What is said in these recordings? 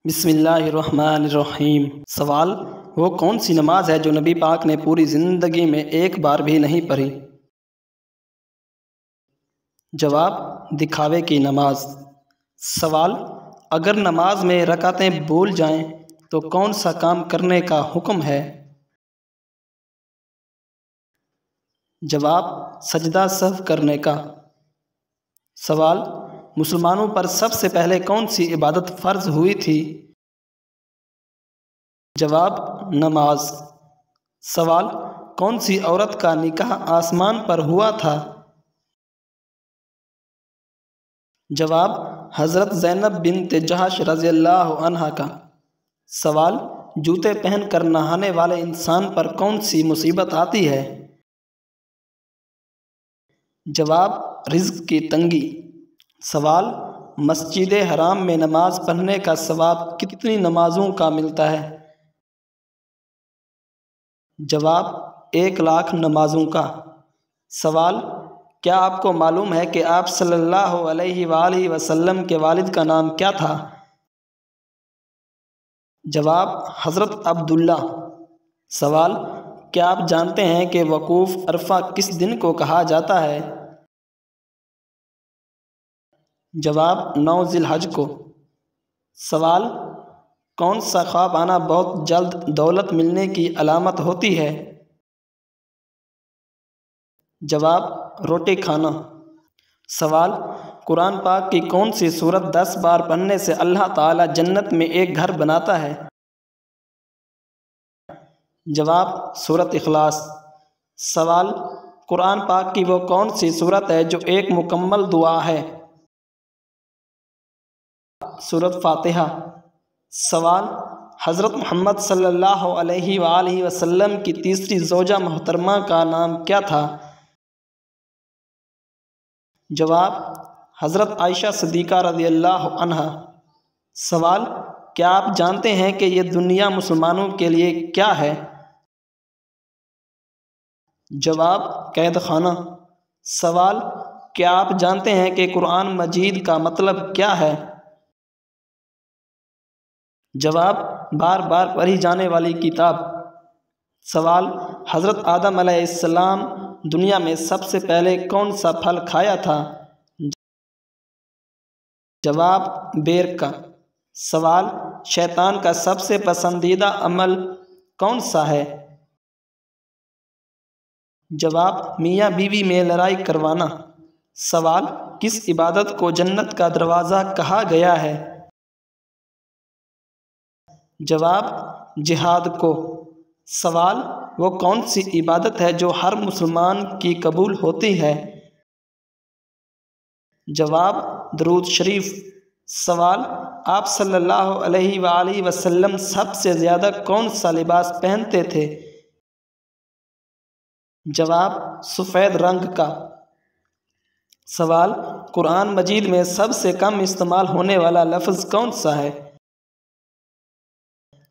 بسم اللہ الرحمن الرحیم۔ سوال: وہ کون سی نماز ہے جو نبی پاک نے پوری زندگی میں ایک بار بھی نہیں پڑھی؟ جواب: دکھاوے کی نماز۔ سوال: اگر نماز میں رکعتیں بھول جائیں تو کون سا کام کرنے کا حکم ہے؟ جواب: سجدہ سہو کرنے کا۔ سوال: مسلمانوں پر سب سے پہلے کون سی عبادت فرض ہوئی تھی؟ جواب: نماز۔ سوال: کون سی عورت کا نکاح آسمان پر ہوا تھا؟ جواب: حضرت زینب بنت جحش رضی اللہ عنہا کا۔ سوال: جوتے پہن کر نہانے والے انسان پر کون سی مصیبت آتی ہے؟ جواب: رزق کی تنگی۔ سوال: مسجد حرام میں نماز پڑھنے کا ثواب کتنی نمازوں کا ملتا ہے؟ جواب: 1,00,000 نمازوں کا۔ سوال: کیا آپ کو معلوم ہے کہ آپ صلی اللہ علیہ وآلہ وسلم کے والد کا نام کیا تھا؟ جواب: حضرت عبداللہ۔ سوال: کیا آپ جانتے ہیں کہ وقوف عرفہ کس دن کو کہا جاتا ہے؟ جواب: 9 ذی الحجہ کو۔ سوال: کون سا خواب آنا بہت جلد دولت ملنے کی علامت ہوتی ہے؟ جواب: روٹی کھانا۔ سوال: قرآن پاک کی کون سی سورت 10 بار پڑھنے سے اللہ تعالی جنت میں ایک گھر بناتا ہے؟ جواب: سورۃ اخلاص۔ سوال: قرآن پاک کی وہ کون سی سورت ہے جو ایک مکمل دعا ہے؟ سورۃ فاتحہ۔ سوال: حضرت محمد صلی اللہ علیہ وآلہ وسلم کی تیسری زوجہ محترمہ کا نام کیا تھا؟ جواب: حضرت عائشہ صدیقہ رضی اللہ عنہا۔ سوال: کیا آپ جانتے ہیں کہ یہ دنیا مسلمانوں کے لیے کیا ہے؟ جواب: قید خانہ۔ سوال: کیا آپ جانتے ہیں کہ قرآن مجید کا مطلب کیا ہے؟ جواب: بار بار پڑھی جانے والی کتاب۔ سوال: حضرت آدم علیہ السلام دنیا میں سب سے پہلے کون سا پھل کھایا تھا؟ جواب: بیر کا۔ سوال: شیطان کا سب سے پسندیدہ عمل کون سا ہے؟ جواب: میاں بیوی میں لڑائی کروانا۔ سوال: کس عبادت کو جنت کا دروازہ کہا گیا ہے؟ جواب: جہاد کو۔ سوال: وہ کون سی عبادت ہے جو ہر مسلمان کی قبول ہوتی ہے؟ جواب: درود شریف۔ سوال: آپ صلی اللہ علیہ وآلہ وسلم سب سے زیادہ کون سا لباس پہنتے تھے؟ جواب: سفید رنگ کا۔ سوال: قرآن مجید میں سب سے کم استعمال ہونے والا لفظ کون سا ہے؟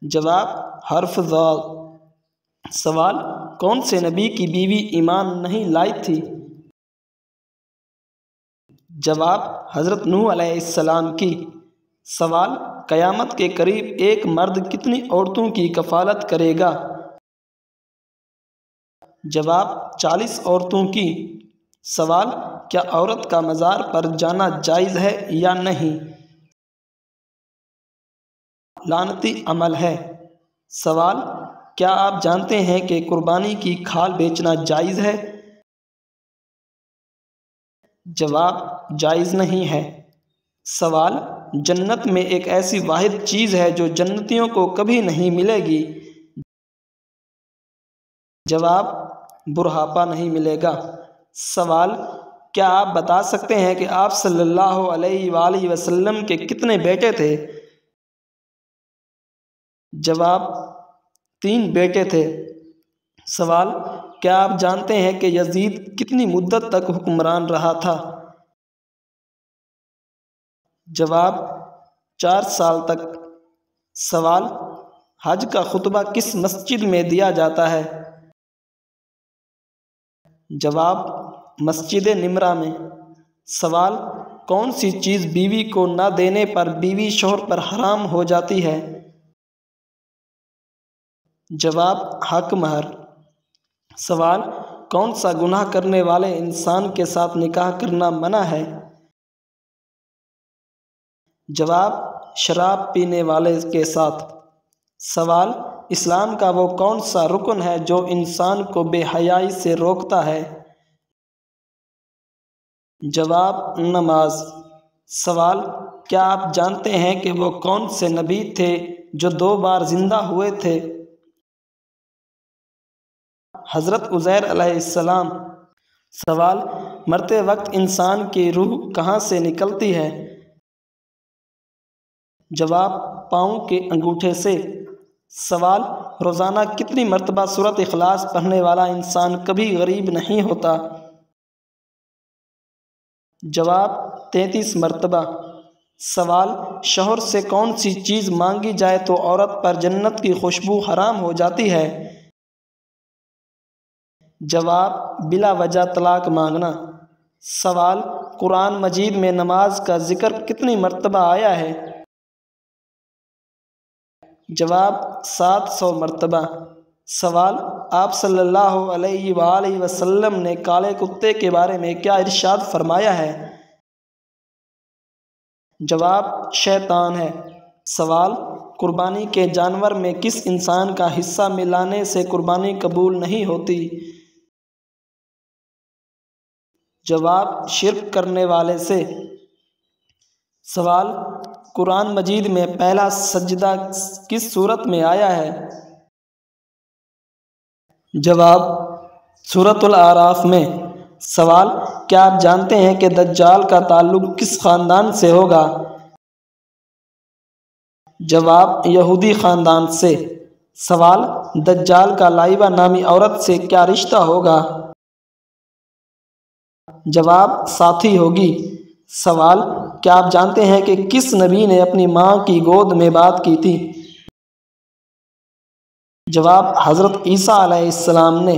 جواب: حرف ضاد۔ سوال: کون سے نبی کی بیوی ایمان نہیں لائی تھی؟ جواب: حضرت نوح علیہ السلام کی۔ سوال: قیامت کے قریب ایک مرد کتنی عورتوں کی کفالت کرے گا؟ جواب: 40 عورتوں کی۔ سوال: کیا عورت کا مزار پر جانا جائز ہے یا نہیں؟ لعنتی عمل ہے۔ سوال: کیا آپ جانتے ہیں کہ قربانی کی کھال بیچنا جائز ہے؟ جواب: جائز نہیں ہے۔ سوال: جنت میں ایک ایسی واحد چیز ہے جو جنتیوں کو کبھی نہیں ملے گی۔ جواب: بڑھاپا نہیں ملے گا۔ سوال: کیا آپ بتا سکتے ہیں کہ آپ صلی اللہ علیہ وآلہ وسلم کے کتنے بیٹے تھے؟ جواب: 3 بیٹے تھے۔ سوال: کیا آپ جانتے ہیں کہ یزید کتنی مدت تک حکمران رہا تھا؟ جواب: 4 سال تک۔ سوال: حج کا خطبہ کس مسجد میں دیا جاتا ہے؟ جواب: مسجد نمرہ میں۔ سوال: کون سی چیز بیوی کو نہ دینے پر بیوی شوہر پر حرام ہو جاتی ہے؟ جواب حق مہر۔ سوال کون سا گناہ کرنے والے انسان کے ساتھ نکاح کرنا منع ہے؟ جواب شراب پینے والے کے ساتھ۔ سوال اسلام کا وہ کون سا رکن ہے جو انسان کو بے حیائی سے روکتا ہے؟ جواب نماز۔ سوال کیا آپ جانتے ہیں کہ وہ کون سے نبی تھے جو 2 بار زندہ ہوئے تھے؟ حضرت عزیر علیہ السلام۔ سوال مرتے وقت انسان کی روح کہاں سے نکلتی ہے؟ جواب پاؤں کے انگوٹھے سے۔ سوال روزانہ کتنی مرتبہ سورۃ اخلاص پڑھنے والا انسان کبھی غریب نہیں ہوتا؟ جواب 33 مرتبہ۔ سوال شوہر سے کون سی چیز مانگی جائے تو عورت پر جنت کی خوشبو حرام ہو جاتی ہے؟ جواب بلا وجہ طلاق مانگنا۔ سوال قرآن مجید میں نماز کا ذکر کتنی مرتبہ آیا ہے؟ جواب 700 مرتبہ۔ سوال آپ صلی اللہ علیہ وآلہ وسلم نے کالے کتے کے بارے میں کیا ارشاد فرمایا ہے؟ جواب شیطان ہے۔ سوال قربانی کے جانور میں کس انسان کا حصہ ملانے سے قربانی قبول نہیں ہوتی؟ جواب شرک کرنے والے سے۔ سوال قرآن مجید میں پہلا سجدہ کس صورت میں آیا ہے؟ جواب سورۃ الاعراف میں۔ سوال کیا آپ جانتے ہیں کہ دجال کا تعلق کس خاندان سے ہوگا؟ جواب یہودی خاندان سے۔ سوال دجال کا لائبہ نامی عورت سے کیا رشتہ ہوگا؟ جواب ساتھی ہوگی۔ سوال کیا آپ جانتے ہیں کہ کس نبی نے اپنی ماں کی گود میں بات کی تھی؟ جواب حضرت عیسیٰ علیہ السلام نے۔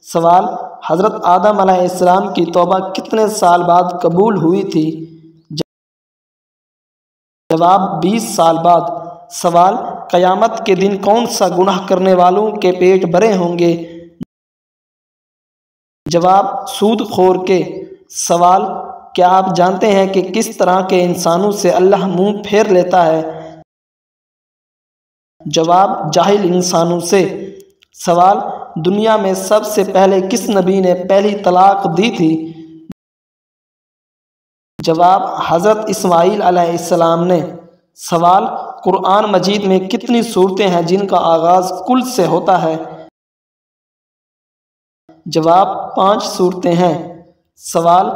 سوال حضرت آدم علیہ السلام کی توبہ کتنے سال بعد قبول ہوئی تھی؟ جواب 20 سال بعد۔ سوال قیامت کے دن کون سا گناہ کرنے والوں کے پیٹ بھرے ہوں گے؟ جواب سود خور کے۔ سوال کیا آپ جانتے ہیں کہ کس طرح کے انسانوں سے اللہ منہ پھیر لیتا ہے؟ جواب جاہل انسانوں سے۔ سوال دنیا میں سب سے پہلے کس نبی نے پہلی طلاق دی تھی؟ جواب حضرت اسماعیل علیہ السلام نے۔ سوال قرآن مجید میں کتنی صورتیں ہیں جن کا آغاز کل سے ہوتا ہے؟ جواب 5 صورتیں ہیں۔ سوال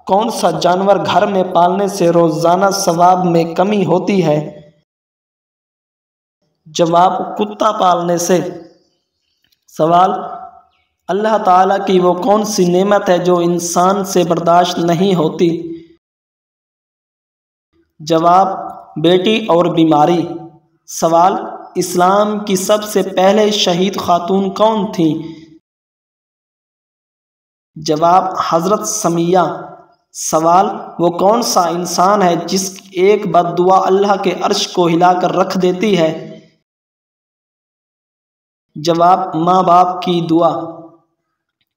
کون سا جانور گھر میں پالنے سے روزانہ ثواب میں کمی ہوتی ہے؟ جواب کتا پالنے سے۔ سوال اللہ تعالیٰ کی وہ کون سی نعمت ہے جو انسان سے برداشت نہیں ہوتی؟ جواب بیٹی اور بیماری۔ سوال اسلام کی سب سے پہلے شہید خاتون کون تھیں؟ جواب حضرت سمیہ۔ سوال وہ کون سا انسان ہے جس کی ایک بد دعا اللہ کے عرش کو ہلا کر رکھ دیتی ہے؟ جواب ماں باپ کی دعا۔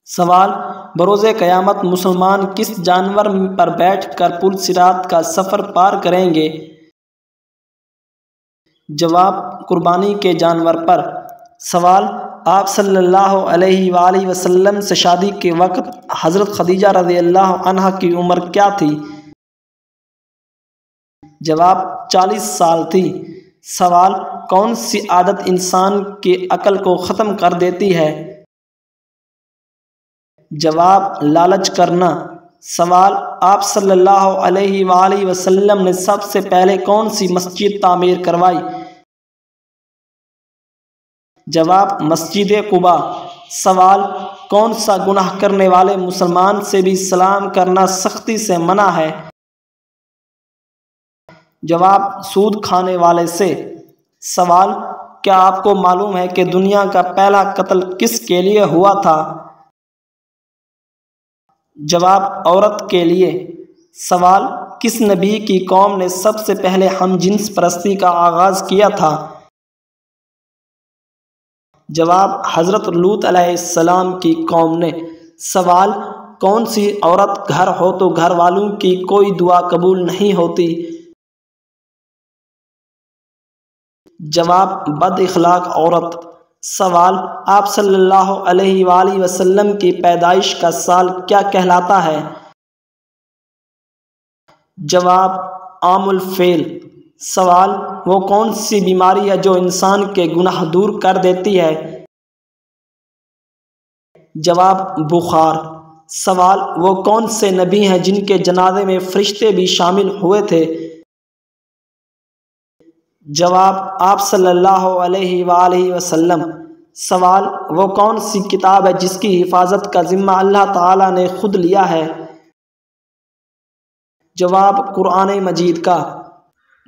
سوال بروز قیامت مسلمان کس جانور پر بیٹھ کر پل صراط کا سفر پار کریں گے؟ جواب قربانی کے جانور پر۔ سوال آپ صلی اللہ علیہ وآلہ وسلم سے شادی کے وقت حضرت خدیجہ رضی اللہ عنہا کی عمر کیا تھی؟ جواب 40 سال تھی۔ سوال کون سی عادت انسان کی عقل کو ختم کر دیتی ہے؟ جواب لالچ کرنا۔ سوال آپ صلی اللہ علیہ وآلہ وسلم نے سب سے پہلے کون سی مسجد تعمیر کروائی؟ جواب مسجد قباء۔ سوال کون سا گناہ کرنے والے مسلمان سے بھی سلام کرنا سختی سے منع ہے؟ جواب سود کھانے والے سے۔ سوال کیا آپ کو معلوم ہے کہ دنیا کا پہلا قتل کس کے لیے ہوا تھا؟ جواب عورت کے لیے۔ سوال کس نبی کی قوم نے سب سے پہلے ہم جنس پرستی کا آغاز کیا تھا؟ جواب حضرت لوط علیہ السلام کی قوم نے۔ سوال کون سی عورت گھر ہو تو گھر والوں کی کوئی دعا قبول نہیں ہوتی؟ جواب بد اخلاق عورت۔ سوال آپ صلی اللہ علیہ وآلہ وسلم کی پیدائش کا سال کیا کہلاتا ہے؟ جواب عام الفیل۔ سوال وہ کون سی بیماری ہے جو انسان کے گناہ دور کر دیتی ہے؟ جواب بخار۔ سوال وہ کون سے نبی ہیں جن کے جنازے میں فرشتے بھی شامل ہوئے تھے؟ جواب آپ صلی اللہ علیہ وآلہ وسلم۔ سوال وہ کون سی کتاب ہے جس کی حفاظت کا ذمہ اللہ تعالیٰ نے خود لیا ہے؟ جواب قرآن مجید کا۔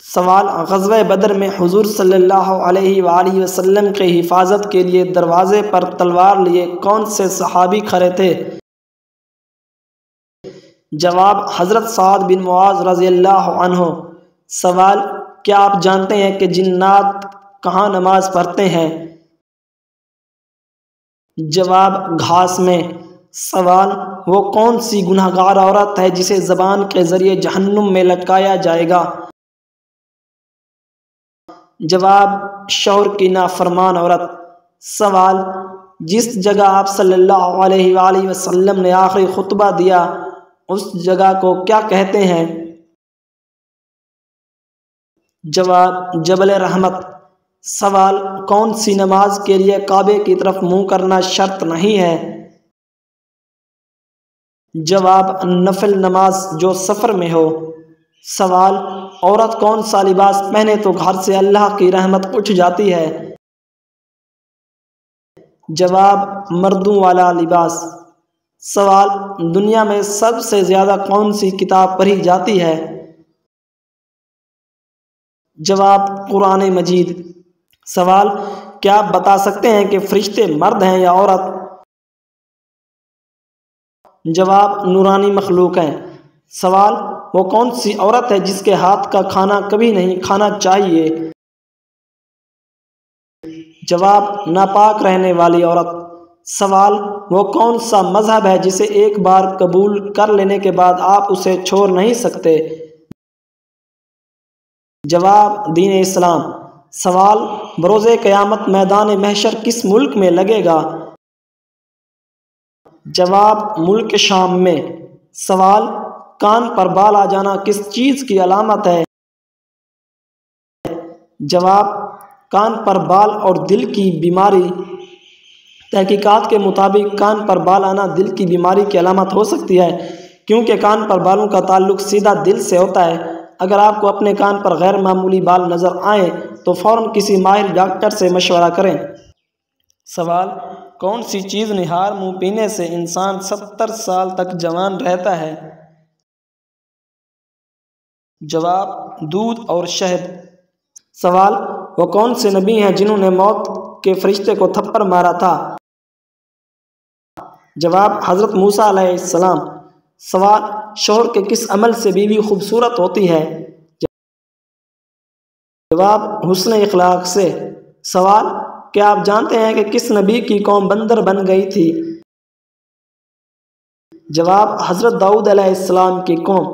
سوال غزوہ بدر میں حضور صلی اللہ علیہ وآلہ وسلم کے حفاظت کے لیے دروازے پر تلوار لیے کون سے صحابی کھڑے تھے؟ جواب حضرت سعد بن معاذ رضی اللہ عنہ۔ سوال کیا آپ جانتے ہیں کہ جنات کہاں نماز پڑھتے ہیں؟ جواب گھاس میں۔ سوال وہ کون سی گنہگار عورت ہے جسے زبان کے ذریعے جہنم میں لٹکایا جائے گا؟ جواب شوہر کی نافرمان عورت۔ سوال جس جگہ آپ صلی اللہ علیہ وآلہ وسلم نے آخری خطبہ دیا اس جگہ کو کیا کہتے ہیں؟ جواب جبل رحمت۔ سوال کون سی نماز کے لیے کعبے کی طرف منہ کرنا شرط نہیں ہے؟ جواب نفل نماز جو سفر میں ہو۔ سوال عورت کون سا لباس پہنے تو گھر سے اللہ کی رحمت اٹھ جاتی ہے؟ جواب مردوں والا لباس۔ سوال دنیا میں سب سے زیادہ کون سی کتاب پڑھی جاتی ہے؟ جواب قرآن مجید۔ سوال کیا آپ بتا سکتے ہیں کہ فرشتے مرد ہیں یا عورت؟ جواب نورانی مخلوق ہیں۔ سوال وہ کون سی عورت ہے جس کے ہاتھ کا کھانا کبھی نہیں کھانا چاہیے؟ جواب ناپاک رہنے والی عورت۔ سوال وہ کون سا مذہب ہے جسے ایک بار قبول کر لینے کے بعد آپ اسے چھوڑ نہیں سکتے؟ جواب دین اسلام۔ سوال بروز قیامت میدان محشر کس ملک میں لگے گا؟ جواب ملک شام میں۔ سوال کان پر بال آ جانا کس چیز کی علامت ہے؟ جواب کان پر بال اور دل کی بیماری۔ تحقیقات کے مطابق کان پر بال آنا دل کی بیماری کی علامت ہو سکتی ہے کیونکہ کان پر بالوں کا تعلق سیدھا دل سے ہوتا ہے۔ اگر آپ کو اپنے کان پر غیر معمولی بال نظر آئیں تو فوراً کسی ماہر ڈاکٹر سے مشورہ کریں۔ سوال کون سی چیز نہار منہ پینے سے انسان 70 سال تک جوان رہتا ہے؟ جواب دودھ اور شہد۔ سوال وہ کون سے نبی ہیں جنہوں نے موت کے فرشتے کو تھپڑ مارا تھا؟ جواب حضرت موسیٰ علیہ السلام۔ سوال شوہر کے کس عمل سے بیوی خوبصورت ہوتی ہے؟ جواب حسن اخلاق سے۔ سوال کیا آپ جانتے ہیں کہ کس نبی کی قوم بندر بن گئی تھی؟ جواب حضرت داؤد علیہ السلام کی قوم۔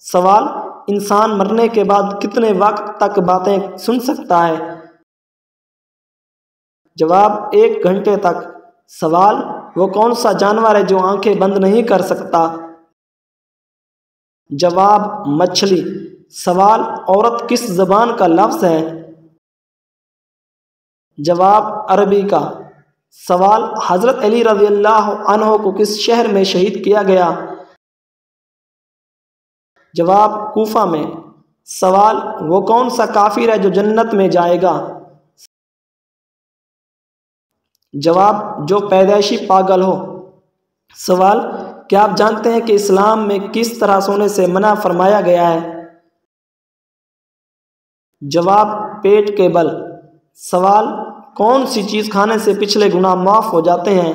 سوال انسان مرنے کے بعد کتنے وقت تک باتیں سن سکتا ہے؟ جواب 1 گھنٹے تک۔ سوال وہ کون سا جانور ہے جو آنکھیں بند نہیں کر سکتا؟ جواب مچھلی۔ سوال عورت کس زبان کا لفظ ہے؟ جواب عربی کا۔ سوال حضرت علی رضی اللہ عنہ کو کس شہر میں شہید کیا گیا؟ جواب کوفہ میں۔ سوال وہ کون سا کافر ہے جو جنت میں جائے گا؟ جواب جو پیدائشی پاگل ہو۔ سوال کیا آپ جانتے ہیں کہ اسلام میں کس طرح سونے سے منع فرمایا گیا ہے؟ جواب پیٹ کے بل۔ سوال کون سی چیز کھانے سے پچھلے گناہ معاف ہو جاتے ہیں؟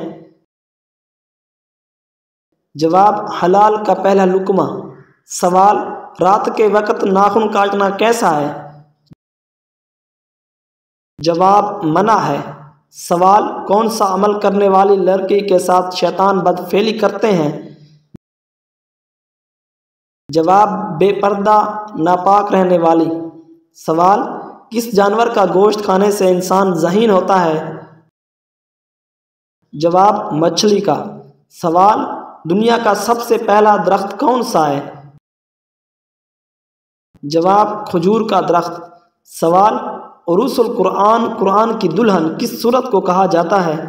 جواب حلال کا پہلا لقمہ۔ سوال رات کے وقت ناخن کاٹنا کیسا ہے؟ جواب منع ہے۔ سوال کون سا عمل کرنے والی لڑکی کے ساتھ شیطان بدفعلی کرتے ہیں؟ جواب بے پردہ ناپاک رہنے والی۔ سوال کس جانور کا گوشت کھانے سے انسان ذہین ہوتا ہے؟ جواب مچھلی کا۔ سوال دنیا کا سب سے پہلا درخت کون سا ہے؟ جواب کھجور کا درخت۔ سوال عروس القرآن قرآن کی دلہن کس سورت کو کہا جاتا ہے؟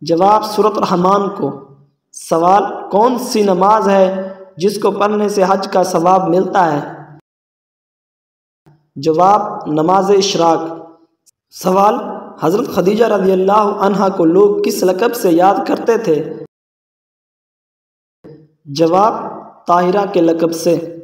جواب سورۃ الرحمن کو۔ سوال کون سی نماز ہے جس کو پڑھنے سے حج کا ثواب ملتا ہے؟ جواب نماز اشراق۔ سوال حضرت خدیجہ رضی اللہ عنہا کو لوگ کس لقب سے یاد کرتے تھے؟ جواب طاہرہ کے لقب سے۔